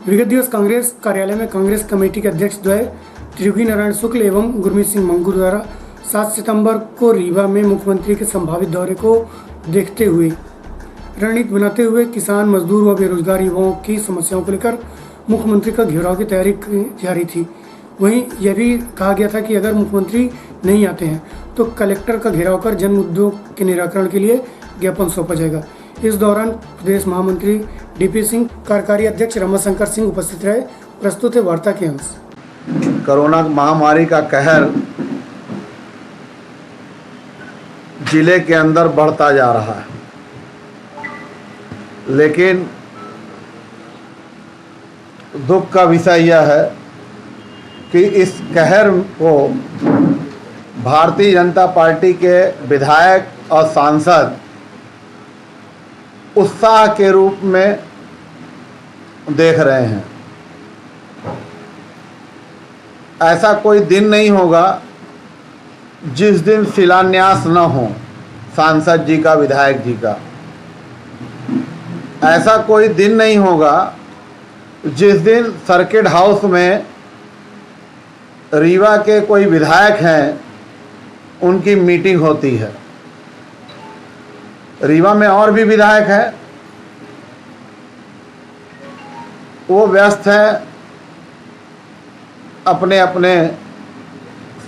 विगत दिवस कांग्रेस कार्यालय में कांग्रेस कमेटी के अध्यक्ष द्वय त्रियोगी नारायण शुक्ल एवं गुरमीत सिंह मंगू द्वारा 7 सितंबर को रीवा में मुख्यमंत्री के संभावित दौरे को देखते हुए रणनीति बनाते हुए किसान, मजदूर व बेरोजगार युवाओं की समस्याओं को लेकर मुख्यमंत्री का घेराव की तैयारी जारी थी। वहीं यह भी कहा गया था कि अगर मुख्यमंत्री नहीं आते हैं तो कलेक्टर का घेराव कर जन मुद्दों के निराकरण के लिए ज्ञापन सौंपा जाएगा। इस दौरान प्रदेश महामंत्री डीपी सिंह, कार्यकारी अध्यक्ष रमाशंकर सिंह उपस्थित रहे। प्रस्तुत है वार्ता के अंश। कोरोना महामारी का कहर जिले के अंदर बढ़ता जा रहा है, लेकिन दुख का विषय यह है कि इस कहर को भारतीय जनता पार्टी के विधायक और सांसद उत्साह के रूप में देख रहे हैं। ऐसा कोई दिन नहीं होगा जिस दिन शिलान्यास न हो सांसद जी का, विधायक जी का। ऐसा कोई दिन नहीं होगा जिस दिन सर्किट हाउस में रीवा के कोई विधायक हैं उनकी मीटिंग होती है। रीवा में और भी विधायक हैं, वो व्यस्त हैं अपने अपने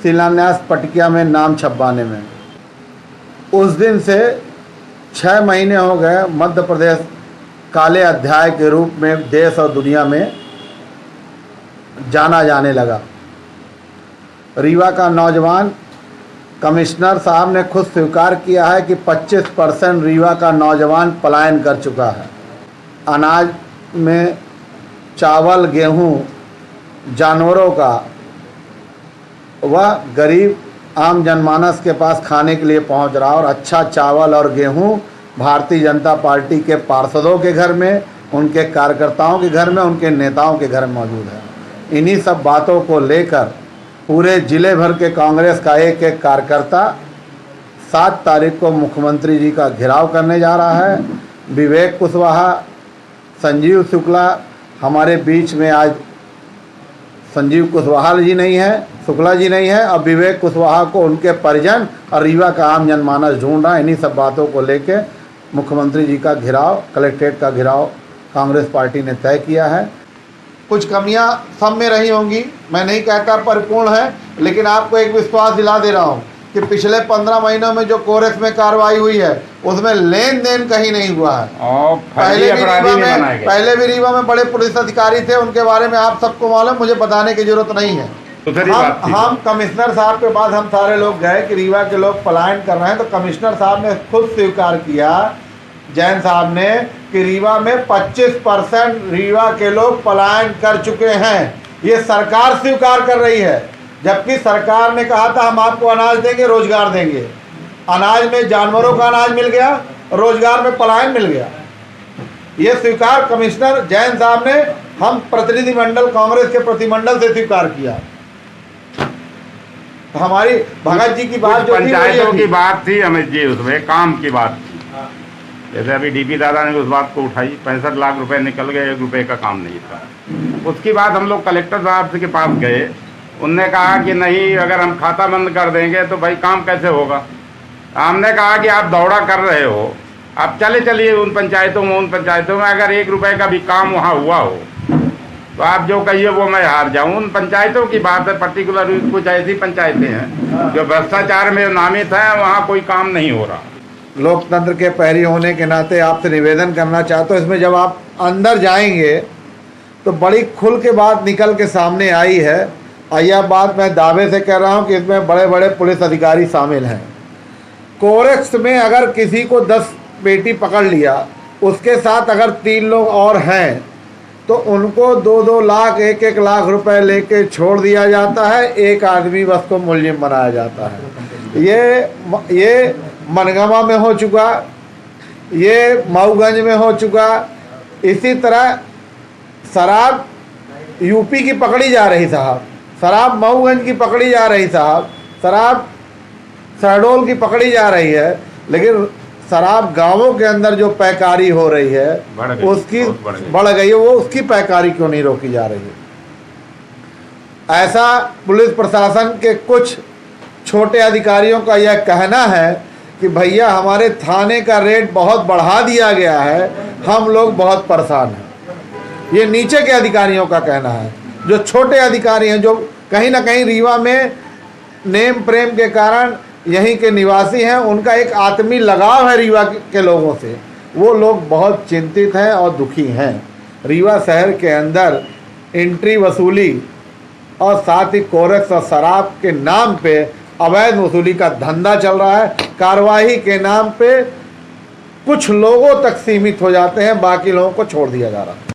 शिलान्यास पटिया में नाम छपवाने में। उस दिन से 6 महीने हो गए मध्य प्रदेश काले अध्याय के रूप में देश और दुनिया में जाना जाने लगा। रीवा का नौजवान कमिश्नर साहब ने खुद स्वीकार किया है कि 25% रीवा का नौजवान पलायन कर चुका है। अनाज में चावल, गेहूं जानवरों का वह गरीब आम जनमानस के पास खाने के लिए पहुंच रहा, और अच्छा चावल और गेहूं भारतीय जनता पार्टी के पार्षदों के घर में, उनके कार्यकर्ताओं के घर में, उनके नेताओं के घर में मौजूद है। इन्हीं सब बातों को लेकर पूरे जिले भर के कांग्रेस का एक एक कार्यकर्ता 7 तारीख को मुख्यमंत्री जी का घेराव करने जा रहा है। विवेक कुशवाहा, संजीव शुक्ला हमारे बीच में आज संजीव कुशवाहा जी नहीं है, शुक्ला जी नहीं है, अब विवेक कुशवाहा को उनके परिजन और रीवा का आम जनमानस ढूंढ रहा है। इन्हीं सब बातों को लेकर मुख्यमंत्री जी का घेराव, कलेक्ट्रेट का घेराव कांग्रेस पार्टी ने तय किया है। कुछ कमियां सब में रही होंगी, मैं नहीं कहता परिपूर्ण है, लेकिन आपको एक विश्वास दिला दे रहा हूं कि पिछले 15 महीनों में जो कोरेक्स में कार्रवाई हुई है उसमें लेन देन कहीं नहीं हुआ है। पहले भी रीवा में बड़े पुलिस अधिकारी थे, उनके बारे में आप सबको मालूम, मुझे बताने की जरूरत नहीं है। हम कमिश्नर साहब के पास हम सारे लोग गए कि रीवा के लोग पलायन कर रहे हैं, तो कमिश्नर साहब ने खुद स्वीकार किया, जैन साहब ने, कि रीवा में 25% रीवा के लोग पलायन कर चुके हैं। ये सरकार स्वीकार कर रही है, जबकि सरकार ने कहा था हम आपको अनाज देंगे, रोजगार देंगे। अनाज में जानवरों का अनाज मिल गया, रोजगार में पलायन मिल गया। ये स्वीकार कमिश्नर जैन साहब ने हम प्रतिनिधिमंडल, कांग्रेस के प्रतिनिधिमंडल से स्वीकार किया। हमारी भगत जी की बात जो पंचायतों की बात थी अमित जी, उसमें काम की बात थी। जैसे अभी डीपी दादा ने उस बात को उठाई, 65 लाख रुपए निकल गए, 1 रुपए का काम नहीं था। उसके बाद हम लोग कलेक्टर साहब के पास गए, उनने कहा कि नहीं, अगर हम खाता बंद कर देंगे तो भाई काम कैसे होगा। हमने कहा कि आप दौड़ा कर रहे हो, आप चलिए उन पंचायतों में अगर 1 रुपए का भी काम वहाँ हुआ हो तो आप जो कहिए वो मैं हार जाऊँ। उन पंचायतों की बात है, पर्टिकुलर कुछ ऐसी पंचायतें हैं जो भ्रष्टाचार में नामित हैं, वहाँ कोई काम नहीं हो रहा। लोकतंत्र के पैरी होने के नाते आपसे निवेदन करना चाहता हूँ, इसमें जब आप अंदर जाएंगे तो बड़ी खुल के बात निकल के सामने आई है, और यह बात मैं दावे से कह रहा हूँ कि इसमें बड़े बड़े पुलिस अधिकारी शामिल हैं। कोरेक्स में अगर किसी को 10 पेटी पकड़ लिया, उसके साथ अगर 3 लोग और हैं तो उनको 2-2 लाख, 1-1 लाख रुपए लेके छोड़ दिया जाता है। एक आदमी बस को मुलजिम बनाया जाता है। ये मनगामा में हो चुका, ये मऊगंज में हो चुका। इसी तरह शराब यूपी की पकड़ी जा रही साहब, शराब मऊगंज की पकड़ी जा रही साहब, शराब शहडोल की पकड़ी जा रही है, लेकिन शराब गांवों के अंदर जो पैकारी हो रही है बढ़ गई, उसकी बहुत बढ़ गई। बढ़ गई है, वो उसकी पैकारी क्यों नहीं रोकी जा रही है? ऐसा पुलिस प्रशासन के कुछ छोटे अधिकारियों का यह कहना है कि भैया हमारे थाने का रेट बहुत बढ़ा दिया गया है, हम लोग बहुत परेशान हैं। ये नीचे के अधिकारियों का कहना है। जो छोटे अधिकारी हैं, जो कहीं ना कहीं रीवा में नेम प्रेम के कारण यहीं के निवासी हैं, उनका एक आत्मीय लगाव है रीवा के लोगों से, वो लोग बहुत चिंतित हैं और दुखी हैं। रीवा शहर के अंदर एंट्री वसूली और साथ ही कोरेक्स और शराब के नाम पे अवैध वसूली का धंधा चल रहा है। कार्रवाई के नाम पे कुछ लोगों तक सीमित हो जाते हैं, बाकी लोगों को छोड़ दिया जा रहा है।